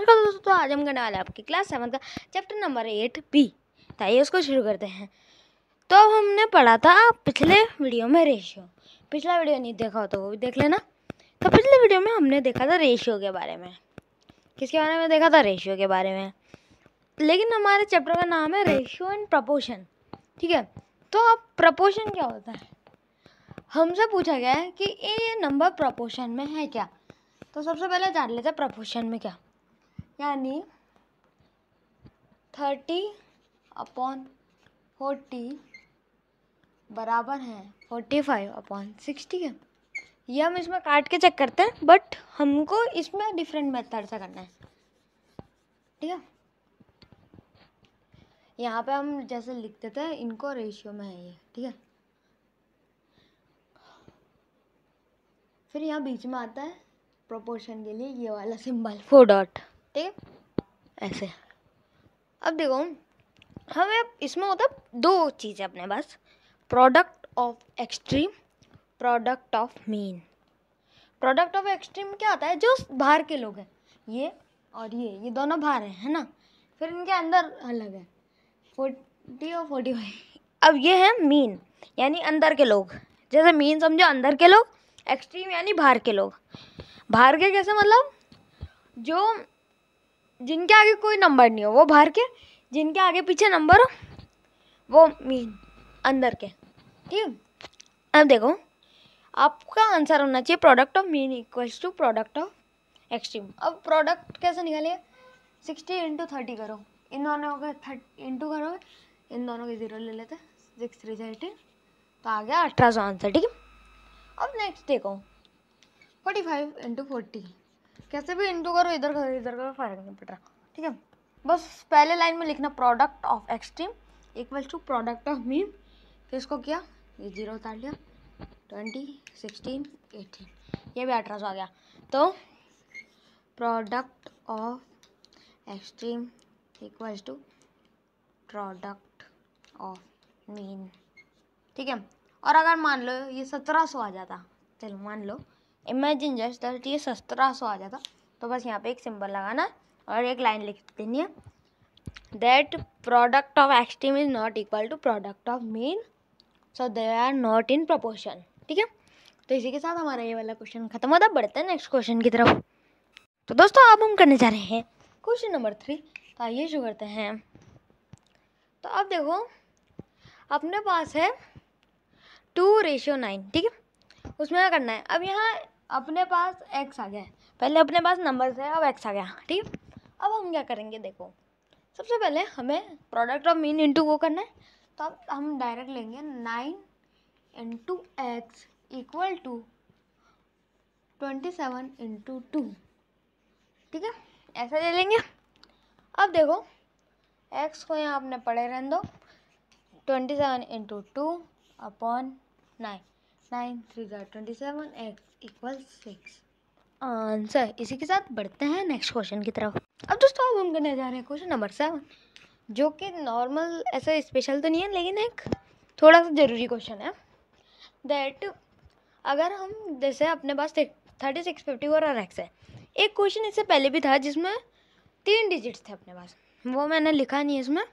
नमस्कार दोस्तों, आज हम करने वाले हैं आपकी क्लास 7 का चैप्टर नंबर 8B। तो आइए उसको शुरू करते हैं। तो अब हमने पढ़ा था पिछले वीडियो में रेशियो। पिछला वीडियो नहीं देखा हो तो वो भी देख लेना। तो पिछले वीडियो में हमने देखा था रेशियो के बारे में। किसके बारे में देखा था? रेशियो के बारे में। लेकिन हमारे चैप्टर का नाम है रेशियो एंड प्रपोर्शन, ठीक है। तो अब प्रपोर्शन क्या होता है? हमसे पूछा गया है कि ये नंबर प्रपोर्शन में है क्या। तो सबसे पहले जान लेते हैं प्रपोर्शन में क्या, यानी 30/40 बराबर है 45/60 है। ये हम इसमें काट के चेक करते हैं, बट हमको इसमें डिफरेंट मेथड से करना है, ठीक है। यहाँ पे हम जैसे लिख देते हैं, इनको रेशियो में है ये, ठीक है। फिर यहाँ बीच में आता है प्रोपोर्शन के लिए ये वाला सिंबल 4 डॉट, ठीक है, ऐसे। अब देखो, हमें इसमें होता है दो चीज़ें अपने पास, product of extreme, product of mean. Product of extreme क्या होता है? जो बाहर के लोग हैं, ये और ये दोनों बाहर हैं, है ना। फिर इनके अंदर अलग है 40 और 45। अब ये है मीन, यानी अंदर के लोग। जैसे मीन समझो अंदर के लोग, एक्सट्रीम यानी बाहर के लोग। बाहर के कैसे? मतलब जो जिनके आगे कोई नंबर नहीं हो वो बाहर के, जिनके आगे पीछे नंबर हो वो मीन, अंदर के, ठीक। अब देखो, आपका आंसर होना चाहिए product of mean equals to product of extreme. अब प्रोडक्ट कैसे निकालिए? 60 × 30 करो, इन दोनों के इंटू करो, इन दोनों के 0 ले लेते हैं, 6 3 18, तो आ गया 1800 आंसर, ठीक है। अब नेक्स्ट देखो, 45 × 40, कैसे भी इंटू करो, इधर करो, फर्क नहीं पड़ रहा, ठीक है। बस पहले लाइन में लिखना product of extreme equals to product of mean. फिर इसको किया, ये 0 उतार लिया, 20 16 18, ये भी 1800 आ गया। तो product of extreme equals to product of mean, ठीक है। और अगर मान लो ये 1700 आ जाता, चलो मान लो, इमेजिन जस्ट दैट ये 1700 आ जाता, तो बस यहाँ पे एक सिंबल लगाना और एक लाइन लिख देनी है, that product of extreme is not equal to product of mean, so they are not in proportion, ठीक है। तो इसी के साथ हमारा ये वाला क्वेश्चन खत्म होता है। बढ़ते हैं नेक्स्ट क्वेश्चन की तरफ। तो दोस्तों अब हम करने जा रहे हैं क्वेश्चन नंबर 3। तो आइए शुरू करते हैं। तो अब देखो, अपने पास है 2:9, ठीक है। उसमें क्या करना है? अब यहाँ अपने पास x आ गया है, पहले अपने पास नंबर है, अब x आ गया, ठीक है। अब हम क्या करेंगे? देखो, सबसे पहले हमें प्रोडक्ट ऑफ मीन इंटू वो करना है, तो अब हम डायरेक्ट लेंगे 9 × x इक्वल टू 27 × 2, ठीक है, ऐसा ले लेंगे। अब देखो, x को यहाँ आपने पढ़े रहने दो, 27 × 2/9, 9 3 27, x इक्वल 6 आंसर। इसी के साथ बढ़ते हैं नेक्स्ट क्वेश्चन की तरफ। अब दोस्तों अब हम करने जा रहे हैं क्वेश्चन नंबर 7, जो कि नॉर्मल ऐसे स्पेशल तो नहीं है, लेकिन एक थोड़ा सा ज़रूरी क्वेश्चन है। दैट अगर हम जैसे अपने पास 36 54 और x है, एक क्वेश्चन इससे पहले भी था जिसमें 3 डिजिट्स थे अपने पास, वो मैंने लिखा नहीं है, इसमें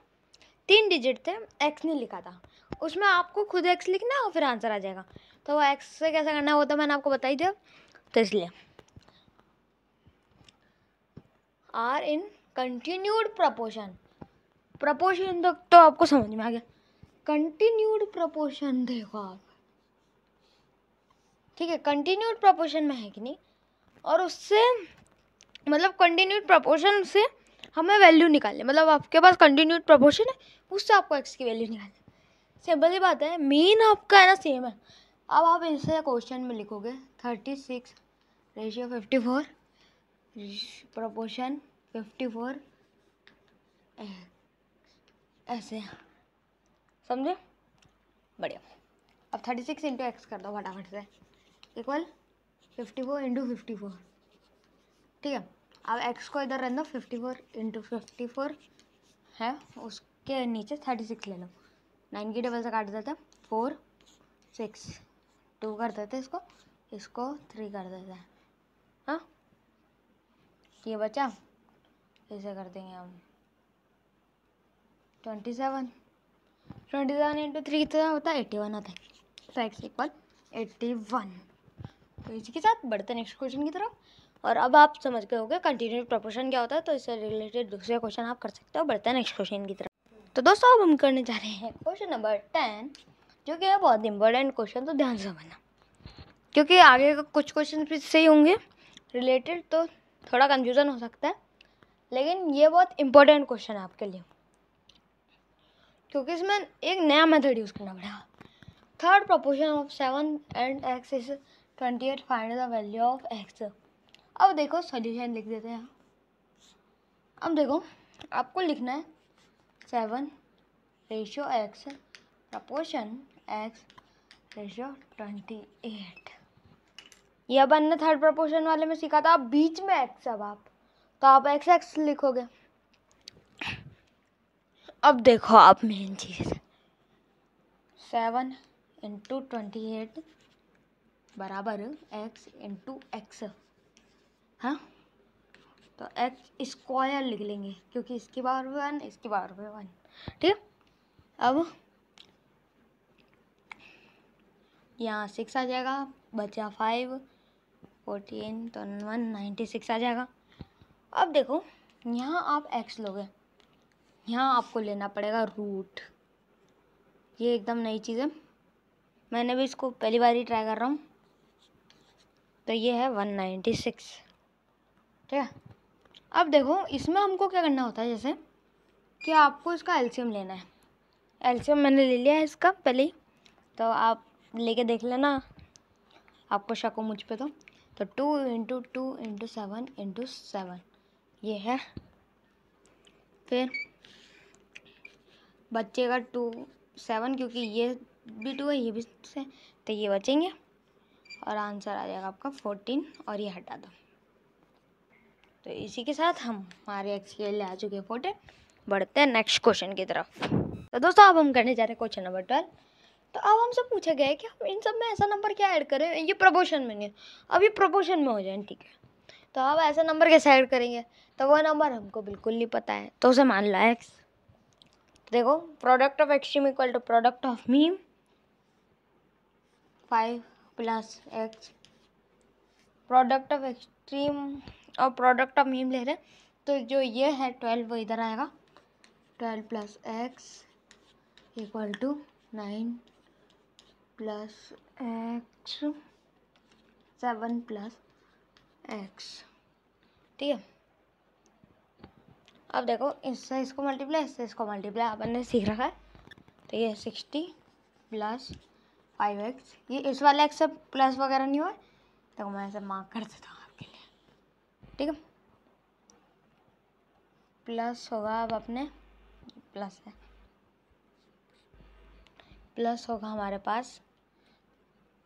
3 डिजिट थे, x नहीं लिखा था। उसमें आपको खुद x लिखना है और फिर आंसर आ जाएगा। तो वो x से कैसे करना है वो तो मैंने आपको बता ही दिया। तो इसलिए are in continued proportion, proportion तो आपको समझ में आ गया। कंटिन्यूड प्रपोर्शन देखो आप, ठीक है, कंटिन्यूड प्रपोर्शन में है कि नहीं, और उससे मतलब कंटिन्यूड प्रपोर्शन से हमें वैल्यू निकालनी, मतलब आपके पास कंटिन्यूड प्रपोर्शन है, उससे आपको x की वैल्यू निकालनी। सिंपल ही बात है, मीन आपका है ना सेम है। अब आप इसे क्वेश्चन में लिखोगे 36:54 प्रपोर्शन 54, ऐसे, समझे? बढ़िया। अब 36 × x कर दो फटाफट से, इक्वल 54 × 54, ठीक है। अब x को इधर रहने दो, 54 × 54 है, उसके नीचे 36 ले लो, 9 की डबल से काट देते हैं, 4 6 2 कर देते हैं, इसको 3 कर देते हैं, हाँ, ये बचा ऐसे कर देंगे हम 27 इंटू 3 कितना होता है 81 आता है। तो x इक्वल 81। तो इसी के साथ बढ़ते हैं नेक्स्ट क्वेश्चन की तरफ। और अब आप समझ गए होंगे कंटिन्यूस प्रोपोर्शन क्या होता है, तो इससे रिलेटेड दूसरे क्वेश्चन आप कर सकते हो। बढ़ते हैं नेक्स्ट क्वेश्चन की तरफ। तो दोस्तों अब हम करने जा रहे हैं क्वेश्चन नंबर 10, जो कि है बहुत इंपॉर्टेंट क्वेश्चन। तो ध्यान से समझना, क्योंकि आगे का कुछ क्वेश्चन भी सही होंगे रिलेटेड, तो थोड़ा कन्फ्यूज़न हो सकता है, लेकिन ये बहुत इंपॉर्टेंट क्वेश्चन है आपके लिए, क्योंकि इसमें एक नया मेथड यूज़ करना पड़ेगा। Third proportion of 7 and x is 28, find the value of x। अब देखो सॉल्यूशन लिख देते हैं। अब देखो आपको लिखना है 7 ratio x proportion x ratio 28। यह अपन ने थर्ड प्रपोर्शन वाले में सीखा था। अब बीच में x, अब आप तो आप x लिखोगे। अब देखो आप मेन चीज़ 7 इंटू 28 बराबर x इंटू एक्स। हाँ, तो x स्क्वायर लिख लेंगे, क्योंकि इसकी पावर भी 1, इसकी पावर भी 1। ठीक है, अब यहाँ 6 आ जाएगा, बचा 5, 14 तो 196 आ जाएगा। अब देखो यहाँ आप x लोगे, यहाँ आपको लेना पड़ेगा रूट। ये एकदम नई चीज़ है, मैंने भी इसको पहली बार ही ट्राई कर रहा हूँ। तो ये है 196। ठीक है, अब देखो इसमें हमको क्या करना होता है, जैसे कि आपको इसका एलसीएम लेना है। एलसीएम मैंने ले लिया है इसका पहले ही, तो आप लेके देख लेना, आपको शक हो मुझ पे तो 2 इंटू 2 इंटू 7 इंटू 7 ये है। फिर बचेगा 2 7, क्योंकि ये भी 2 है ये भी से, तो ये बचेंगे और आंसर आ जाएगा आपका 14, और ये हटा दो। तो इसी के साथ हम हमारे एक्स के लिए आ चुके हैं 14। बढ़ते हैं नेक्स्ट क्वेश्चन की तरफ। तो दोस्तों अब हम करने जा रहे हैं क्वेश्चन नंबर 12। तो अब हमसे पूछा गया है कि हम इन सब में ऐसा नंबर क्या ऐड करें, ये प्रोपोर्शन में नहीं, अब ये प्रोपोर्शन में हो जाए। ठीक है, तो अब ऐसा नंबर कैसे ऐड करेंगे, तो वो नंबर हमको बिल्कुल नहीं पता है, तो उसे मान लो एक्स। तो देखो product of extreme equal to product of mean 5 plus x. Product of extreme और प्रोडक्ट ऑफ मीन ले रहे हैं, तो जो ये है 12 वो इधर आएगा। 12 plus x equal to 9 plus x 7 plus x. ठीक है, अब देखो इससे इसको मल्टीप्लाई, इससे इसको मल्टीप्लाई अपन ने सीख रखा है। तो ये 60 प्लस 5x, ये इस वाले x से प्लस वगैरह नहीं हुआ, तो मैं ऐसे मार्क कर देता हूँ आपके लिए। ठीक है, प्लस होगा, अब अपने प्लस है, प्लस होगा हमारे पास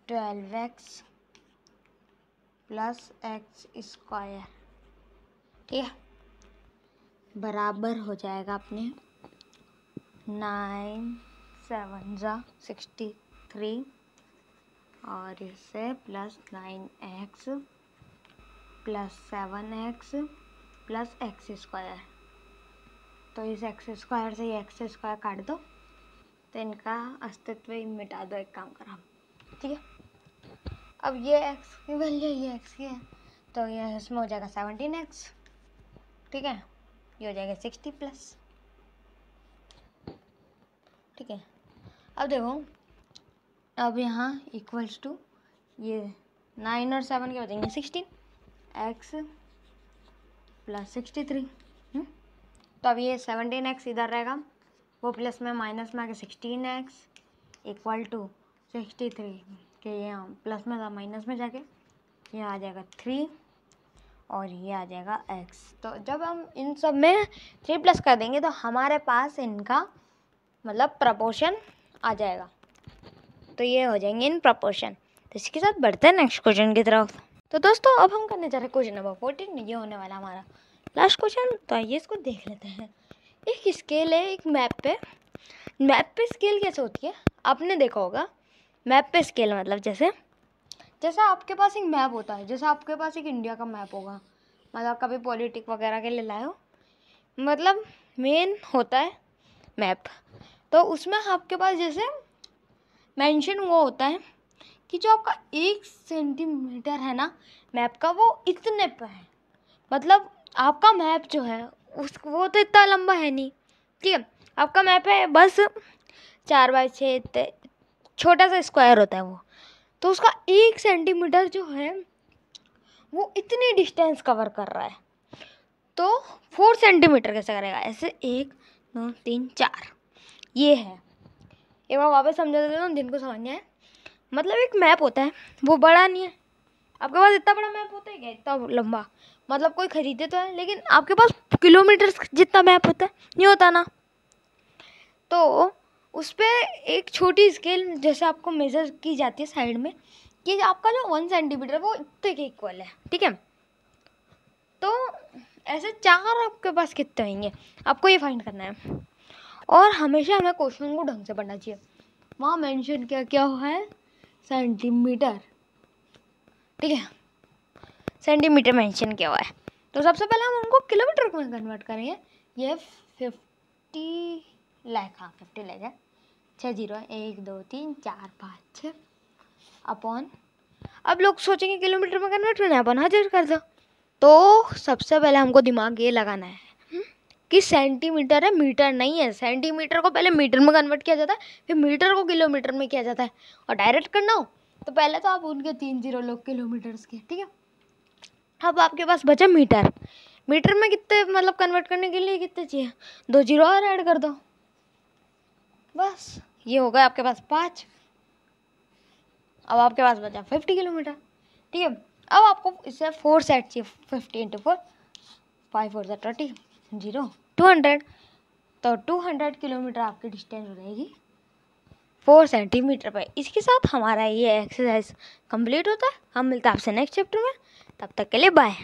12x प्लस एक्स स्क्वायर। ठीक है, बराबर हो जाएगा अपने 9 7 जा 63, और इससे plus 9x plus 7x plus x square. तो इस एक्स स्क्वायर से ये एक्स स्क्वायर काट दो, तो इनका अस्तित्व ही मिटा दो, एक काम करो। ठीक है, अब ये x की वैल्यू ये x की है, तो ये इसमें हो जाएगा 17x। ठीक है, ये हो जाएगा 60 प्लस। ठीक है, अब देखो अब यहाँ इक्वल्स टू ये 9 और 7 के हो जाएंगे 16, x प्लस 63। तो अब ये 17x इधर रहेगा, वो प्लस में माइनस में आके 16x इक्वल टू 63 के यहाँ प्लस में था माइनस में जाके ये आ जाएगा 3, और ये आ जाएगा x। तो जब हम इन सब में 3 प्लस कर देंगे तो हमारे पास इनका मतलब प्रपोर्शन आ जाएगा, तो ये हो जाएंगे इन प्रपोर्शन। तो इसके साथ बढ़ते हैं नेक्स्ट क्वेश्चन की तरफ। तो दोस्तों अब हम करने जा रहे हैं क्वेश्चन नंबर 14, ये होने वाला हमारा लास्ट क्वेश्चन। तो आइए इसको देख लेते हैं। एक स्केल है एक मैप पे स्केल कैसे होती है आपने देखा होगा। मैप पे स्केल मतलब जैसे आपके पास एक मैप होता है, जैसे आपके पास एक इंडिया का मैप होगा, मतलब कभी पॉलिटिक वगैरह के लिए लाए हो, मतलब मेन होता है मैप। तो उसमें आपके पास जैसे मेंशन हुआ होता है कि जो आपका 1 सेंटीमीटर है ना मैप का, वो इतने पे है। मतलब आपका मैप जो है वो तो इतना लंबा है नहीं, ठीक है। आपका मैप है बस 4x6, छोटा सा स्क्वायर होता है वो। तो उसका 1 सेंटीमीटर जो है वो इतनी डिस्टेंस कवर कर रहा है। तो 4 सेंटीमीटर कैसे करेगा? ऐसे 1 2 3 4 ये है। एक बार वापस समझा देता हूँ जिनको समझ में आए। मतलब एक मैप होता है, वो बड़ा नहीं है। आपके पास इतना बड़ा मैप होता है क्या? इतना लंबा? मतलब कोई खरीदे तो है, लेकिन आपके पास किलोमीटर जितना मैप होता है नहीं होता ना। तो उस पर एक छोटी स्केल जैसे आपको मेज़र की जाती है साइड में कि आपका जो 1 सेंटीमीटर वो इतने के इक्वल है, ठीक है। तो ऐसे 4 आपके पास कितने होंगे, आपको ये फाइंड करना है। और हमेशा हमें क्वेश्चन को ढंग से पढ़ना चाहिए। वहाँ मेंशन क्या हुआ है? सेंटीमीटर, ठीक है, सेंटीमीटर मेंशन किया हुआ है। तो सबसे पहले हम उनको किलोमीटर में कन्वर्ट करेंगे। ये 50 लाख, हाँ 50 लाख है। 6 0 1 2 3 4 5 6 अपॉन, अब लोग सोचेंगे किलोमीटर में कन्वर्ट करना है, अपन 1000 कर दो। तो सबसे पहले हमको दिमाग ये लगाना है कि सेंटीमीटर है, मीटर नहीं है। सेंटीमीटर को पहले मीटर में कन्वर्ट किया जाता है, फिर मीटर को किलोमीटर में किया जाता है। और डायरेक्ट करना हो तो पहले तो आप उनके 3 0 लोग किलोमीटर्स के, ठीक है। अब आपके पास बचा मीटर। मीटर में कितने, मतलब कन्वर्ट करने के लिए कितने चाहिए? 2 0 और ऐड कर दो, बस ये हो गया आपके पास 5। अब आपके पास बचा 50 किलोमीटर, ठीक है। अब आपको इससे 4 सेट चाहिए। 50 इंटू 4, 5 4 30, 0 200। तो 200 किलोमीटर आपकी डिस्टेंस हो जाएगी 4 सेंटीमीटर पे। इसके साथ हमारा ये एक्सरसाइज कंप्लीट होता है। हम मिलते हैं आपसे नेक्स्ट चैप्टर में, तब तक के लिए बाय।